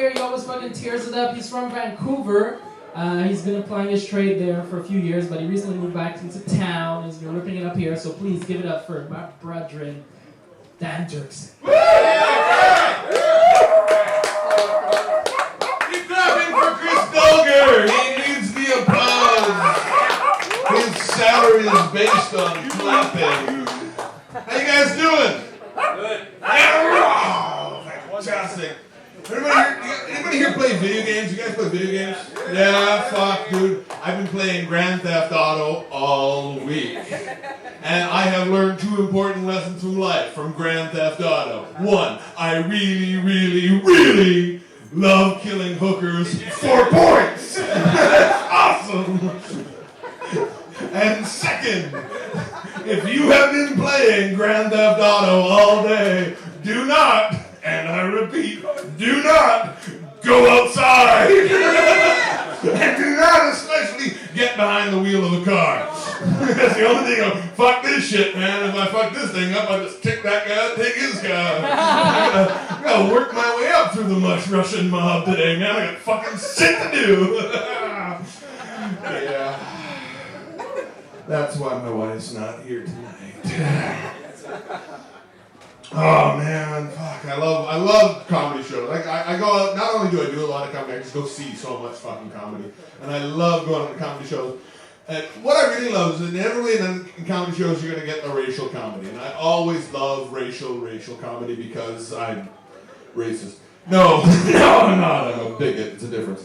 here. He always fucking tears it up. He's from Vancouver. He's been applying his trade there for a few years, but he recently moved back into town. He's been ripping it up here, so please give it up for my brethren, Derkson. Keep clapping for Chris Dulger. He needs the applause. His salary is based on clapping. How you guys doing? Good. Oh, fantastic. Anybody here play video games? You guys play video games? Yeah, fuck, dude. I've been playing Grand Theft Auto all week. And I have learned 2 important lessons from life from Grand Theft Auto. 1, I really, really, really love killing hookers for points. That's awesome. And second, if you have been playing Grand Theft Auto all day, do not, and I repeat, do not go outside. And do not especially get behind the wheel of a car. That's the only thing. Fuck this shit, man. If I fuck this thing up, I just kick that guy, take his car. I gotta work my way up through the mush Russian mob today, man. I got fucking shit to do. Yeah. That's why my wife's not here tonight. Oh man, fuck! I love comedy shows. Like I go out. Not only do I do a lot of comedy, I just go see so much fucking comedy, and I love going to comedy shows. And what I really love is that inevitably in comedy shows you're gonna get the racial comedy, and I always love racial comedy because I'm racist. No, I'm not. I'm a bigot. It's a difference.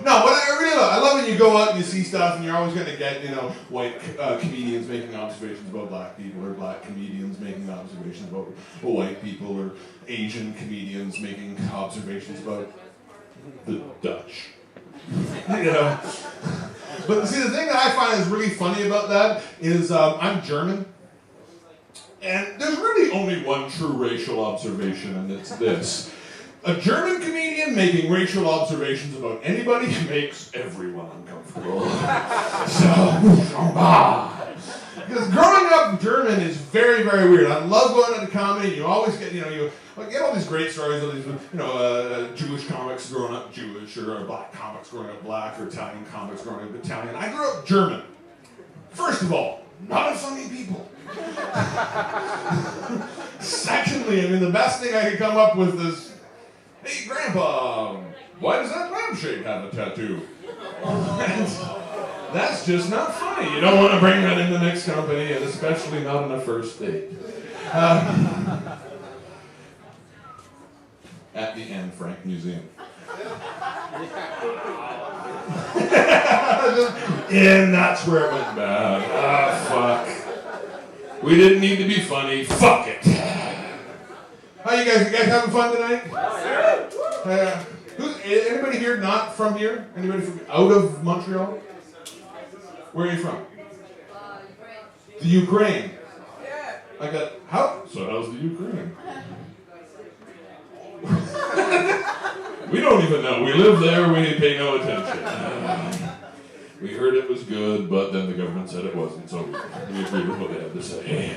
No, what I really love, I love when you go out and you see stuff and you're always going to get, white comedians making observations about black people, or black comedians making observations about white people, or Asian comedians making observations about the Dutch. But see, the thing that I find is really funny about that is I'm German, and there's really only one true racial observation, and it's this. A German comedian making racial observations about anybody makes everyone uncomfortable. Because growing up German is very, very weird. I love going into comedy. You always get, you get all these great stories of these, Jewish comics growing up Jewish, or black comics growing up black, or Italian comics growing up Italian. I grew up German. First of all, not a funny people. Secondly, the best thing I could come up with is, hey, Grandpa, why does that lampshade have a tattoo? That's just not funny. You don't want to bring that in the next company, and especially not on a first date. At the Anne Frank Museum. And that's where it went bad. Fuck. We didn't need to be funny. Fuck it. How you guys having fun tonight? Anybody here not from here? Anybody from out of Montreal? Where are you from? Ukraine. The Ukraine. Yeah. How's the Ukraine? We don't even know. We live there, we pay no attention. We heard it was good, but then the government said it wasn't, so we agreed with what they had to say.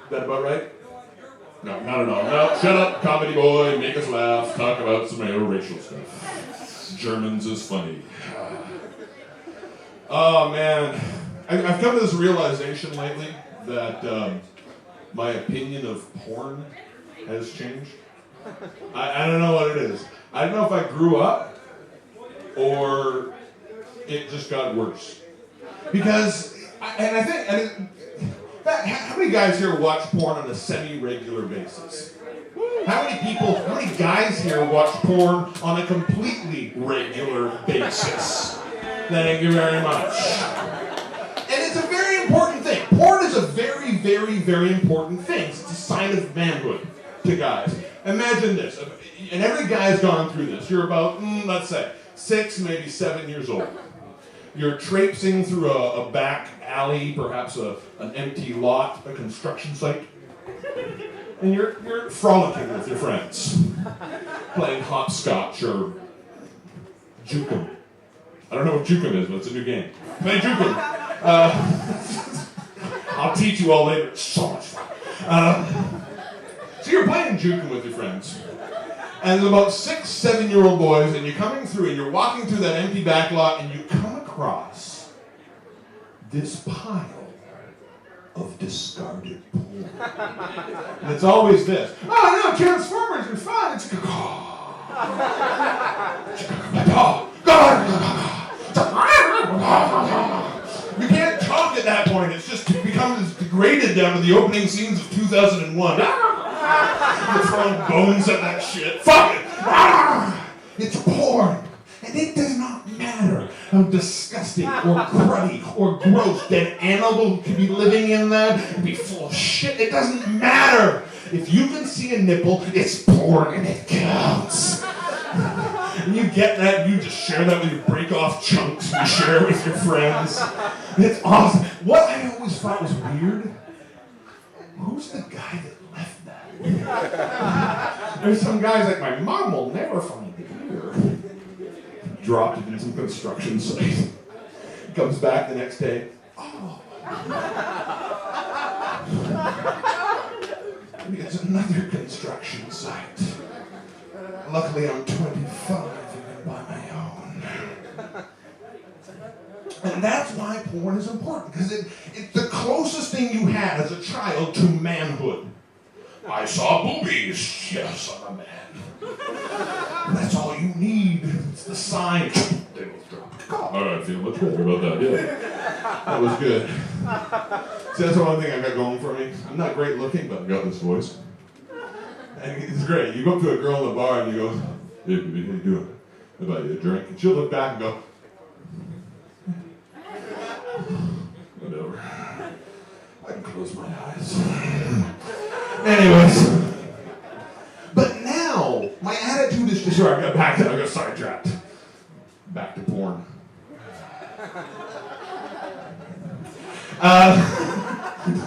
Is that about right? No, not at all. No, shut up, comedy boy, make us laugh, talk about some racial stuff. Germans is funny. Oh man, I've come to this realization lately that my opinion of porn has changed. I don't know what it is. I don't know if I grew up or it just got worse. Because, how many guys here watch porn on a semi-regular basis? How many guys here watch porn on a completely regular basis? Thank you very much. And it's a very important thing. Porn is a very, very, very important thing. It's a sign of manhood to guys. Imagine this, and every guy's gone through this. You're about, let's say, 6, maybe 7 years old. You're traipsing through a back alley, perhaps an empty lot, a construction site, and you're frolicking with your friends, playing hopscotch or jukum. I don't know what jukum is, but it's a new game. Play jukum. I'll teach you all later. It's so much fun. So you're playing juking with your friends. And there's about 6, 7-year-old boys, and you're coming through, and you're walking through that empty back lot, and you come across this pile of discarded porn. And it's always this. Oh no, Transformers are fun. It's you can't talk at that point. It's just becomes degraded down to the opening scenes of 2001. You're throwing bones at that shit. Fuck it. It's porn. And it does not matter how disgusting or cruddy or gross that animal could be living in that and be full of shit. It doesn't matter. If you can see a nipple, it's porn and it counts. And you get that, and you just share that with your break-off chunks, and you share it with your friends. It's awesome. What I always thought was weird, who's the guy that left that? There's some guys like, my mom will never find it here. Dropped it in some construction site. Comes back the next day. Oh. It's another construction site. Luckily, I'm 25 and by my own. And that's why porn is important, because it's the closest thing you had as a child to manhood. I saw boobies. Yes, I'm a man. That's all you need. It's the sign. They both dropped. All right, I feel much better about that. Yeah, that was good. See, that's the one thing I got going for me. I'm not great looking, but I got this voice. And it's great. You go up to a girl in the bar and you go, "Hey, baby, how you doing? How about you a drink?" And she'll look back and go, "Whatever. I can close my eyes." Anyways. But now, my attitude is just, sorry, I got sidetracked. Back to porn.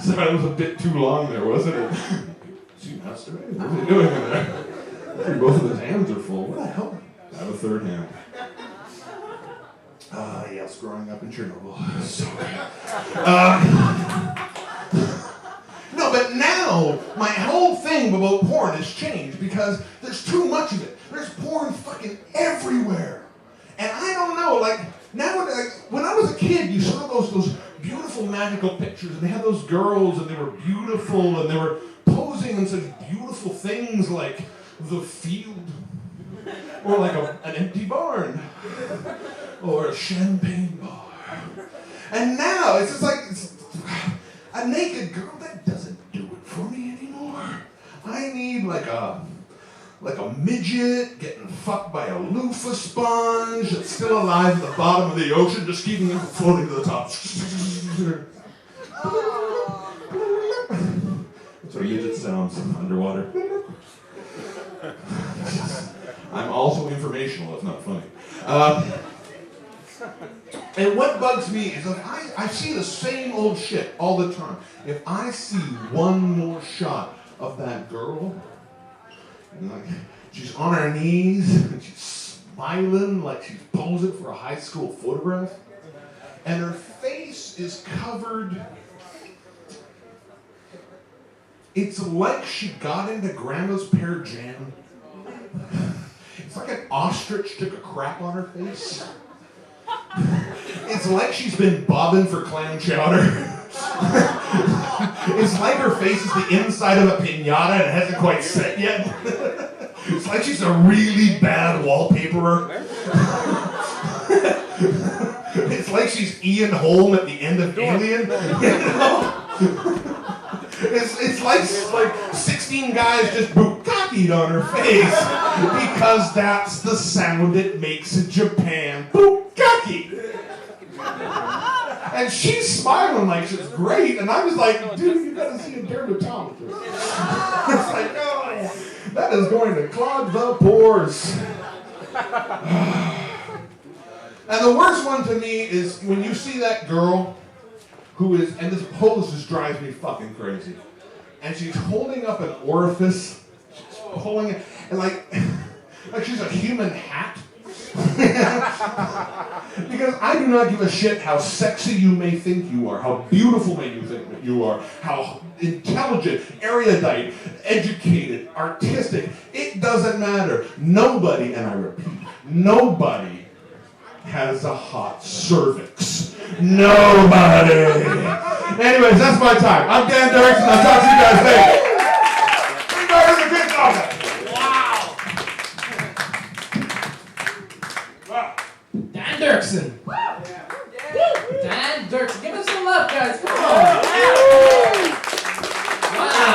Sorry, that was a bit too long there, wasn't it? Is he masturbating? What's he doing in there? Both of his hands are full. What the hell? I have a third hand. Yes, growing up in Chernobyl. So good. No, but now, my whole thing about porn has changed because there's too much of it. There's porn fucking everywhere. And I don't know, like, now, when I was a kid, you saw those beautiful magical pictures, and they had those girls, and they were beautiful, and they were posing in such beautiful things like the field, or like an empty barn, or a champagne bar. And now, it's just like, a naked girl, that doesn't do it for me anymore. I need like a midget getting fucked by a loofah sponge that's still alive at the bottom of the ocean, just keeping it from floating to the top. That's what a midget sounds underwater. I'm also informational, it's not funny. And what bugs me is like I see the same old shit all the time. If I see one more shot of that girl, and like she's on her knees and she's smiling like she's posing for a high school photograph, and her face is covered. It's like she got into Grandma's pear jam. It's like an ostrich took a crap on her face. It's like she's been bobbing for clam chowder. It's like her face is the inside of a piñata and it hasn't quite set yet. It's like she's a really bad wallpaperer. It's like she's Ian Holm at the end of Alien. You know? It's like 16 guys just bukkakied on her face because that's the sound it makes in Japan. Bukkake! And she's smiling like she's great, and I was like, dude, you gotta see a dermatologist. It's like, oh, that is going to clog the pores. And the worst one to me is when you see that girl who is, and this pose just drives me fucking crazy. And she's holding up an orifice. She's pulling it, and like she's a human hat. Because I do not give a shit how sexy you may think you are, how beautiful may you think that you are, how intelligent, erudite, educated, artistic. It doesn't matter. Nobody, and I repeat, nobody has a hot cervix. Nobody. Anyways, that's my time. I'm Dan Derkson. I'll talk to you guys later. Everybody a good dog. Wow. Dan Derkson. Dan Derkson. Give us some love, guys. Come on. Wow.